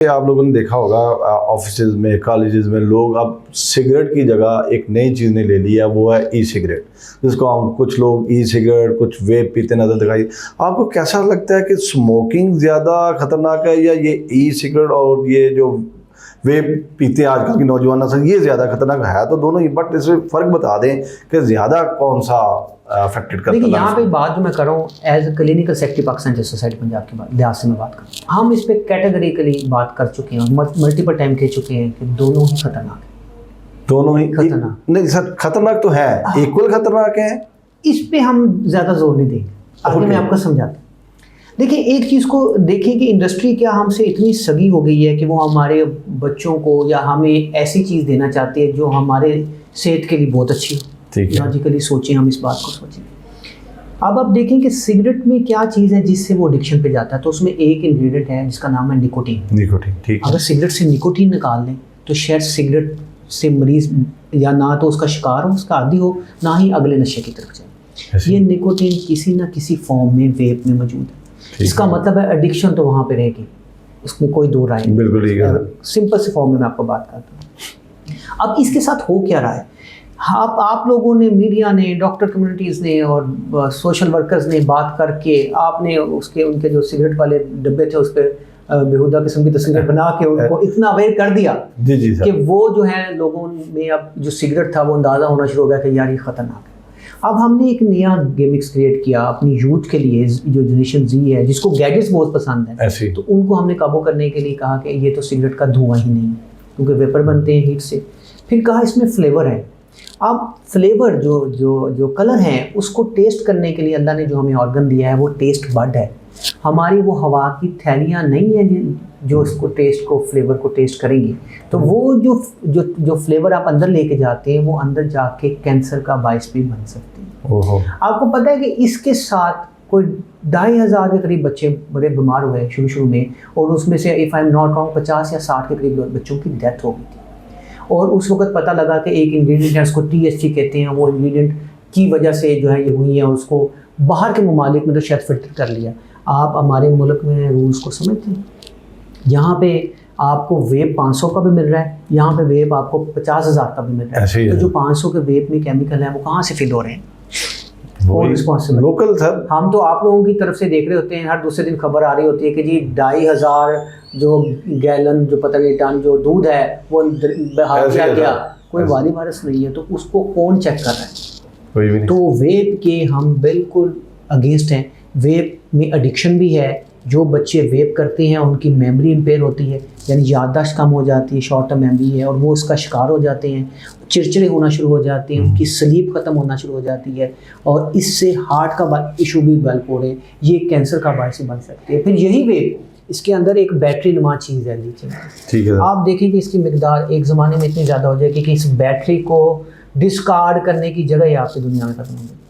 आप लोगों ने देखा होगा ऑफिस में, कॉलेजेस में लोग अब सिगरेट की जगह एक नई चीज़ ने ले ली है, वो है ई सिगरेट, जिसको हम कुछ लोग ई सिगरेट, कुछ वेप पीते नजर दिखाई। आपको कैसा लगता है कि स्मोकिंग ज़्यादा खतरनाक है या ये ई सिगरेट और ये जो वेप पीते हैं आजकल की नौजवान नस्ल, ये ज़्यादा खतरनाक है? तो दोनों ही, बट इसमें फ़र्क बता दें कि ज़्यादा कौन सा अफेक्टेड करता है। देखिए यहाँ पे बात जो मैं कर रहा हूँ as a clinical secretary Pakistan जैसे सोसाइटी पंजाब की लिहाज से मैं बात कर, हम इस पे कैटेगरिकली बात कर चुके हैं, मल्टीपल टाइम कह चुके हैं कि दोनों ही खतरनाक है। दोनों ही खतरनाक नहीं सर, खतरनाक तो है, इक्वल खतरनाक है। इस पे हम ज़्यादा जोर नहीं देंगे, आगे मैं आपको समझाता हूँ। देखिए एक चीज़ को देखें कि इंडस्ट्री क्या हमसे इतनी सगी हो गई है कि वो हमारे बच्चों को या हमें ऐसी चीज़ देना चाहती है जो हमारे सेहत के लिए बहुत अच्छी हो। लॉजिकली सोचें, हम इस बात को सोचें। अब आप देखें कि सिगरेट में क्या चीज़ है जिससे वो एडिक्शन पे जाता है, तो उसमें एक इंग्रेडिएंट है जिसका नाम है निकोटीन। निकोटीन, ठीक है। अगर सिगरेट से निकोटीन निकाल लें तो शायद सिगरेट से मरीज या ना तो उसका शिकार हो, उसका आदी हो, ना ही अगले नशे की तरफ जाए। ये निकोटीन किसी ना किसी फॉर्म में वेप में मौजूद है। इसका मतलब है एडिक्शन तो वहाँ पे रहेगी, उसमें कोई दो राय नहीं। बिल्कुल सिंपल से फॉर्म में मैं आपको बात करता हूँ। अब इसके साथ हो क्या रहा है, आप लोगों ने, मीडिया ने, डॉक्टर कम्युनिटीज़ ने और सोशल वर्कर्स ने बात करके आपने उनके जो सिगरेट वाले डब्बे थे उस पर बेहुदा किस्म की तस्वीरें बना के उनको इतना अवेयर कर दिया जी सर, कि वो जो है लोगों में अब जो सिगरेट था वो अंदाज़ा होना शुरू हो गया कि यार ये ख़तरनाक है। अब हमने एक नया गेमिक्स क्रिएट किया अपनी यूथ के लिए, जो जनरेशन जी है जिसको गैजेट्स बहुत पसंद है, तो उनको हमने काबू करने के लिए कहा कि ये तो सिगरेट का धुआं ही नहीं है क्योंकि वेपर बनते हैं हीट से। फिर कहा इसमें फ्लेवर है। अब फ्लेवर जो कलर है उसको टेस्ट करने के लिए अल्लाह ने जो हमें ऑर्गन दिया है वो टेस्ट बड है। हमारी वो हवा की थैलियाँ नहीं है जो उसको फ्लेवर को टेस्ट करेंगी। तो वो जो फ्लेवर आप अंदर लेके जाते हैं वो अंदर जाके कैंसर का बायस भी बन सकते हैं। आपको पता है कि इसके साथ कोई 2,500 के करीब बच्चे बड़े बीमार हुए शुरू में, और उसमें से if I am not wrong 50 या 60 के करीब बच्चों की डेथ हो गई थी। और उस वक्त पता लगा कि एक इंग्रेडिएंट है, उसको THC कहते हैं, वो इंग्रेडिएंट की वजह से जो है ये हुई है, उसको बाहर के ममालिक में तो शायद फिल्टर कर लिया। आप हमारे मुल्क में रूल्स को समझते हैं, यहाँ पे आपको वेप 500 का भी मिल रहा है, यहाँ पे वेप आपको 50,000 का भी मिल रहा है। तो जो 500 के वेप में केमिकल है वो कहाँ से फिल हो रहे हैं? Responsible local sir. हम तो आप लोगों की तरफ से देख रहे होते हैं, हर दूसरे दिन खबर आ रही होती है कि जी 2,500 जो गैलन, जो पता नहीं टन जो दूध है वो बाहर गया, कोई वाली वायरस नहीं है, तो उसको कौन चेक कर रहा है? कोई भी नहीं। तो वेप के हम बिल्कुल अगेंस्ट हैं। वेप में एडिक्शन भी है, जो बच्चे वेप करते हैं उनकी मेमोरी इम्पेयर होती है, यानी याददाश्त कम हो जाती है, शॉर्ट टर्म मेमोरी है, और वो इसका शिकार हो जाते हैं, चिड़चिड़े होना शुरू हो जाते हैं, उनकी स्लीप ख़त्म होना शुरू हो जाती है, और इससे हार्ट का इशू भी डेवलप हो रहे हैं, ये कैंसर का बायस बन सकते हैं। फिर यही वेप, इसके अंदर एक बैटरी नुमा चीज़ है लीथियम, ठीक है। आप देखें कि इसकी मिकदार एक ज़माने में इतनी ज़्यादा हो जाएगी कि इस बैटरी को डिस्कार्ड करने की जगह ही आपकी दुनिया में खत्म हो जाएगी।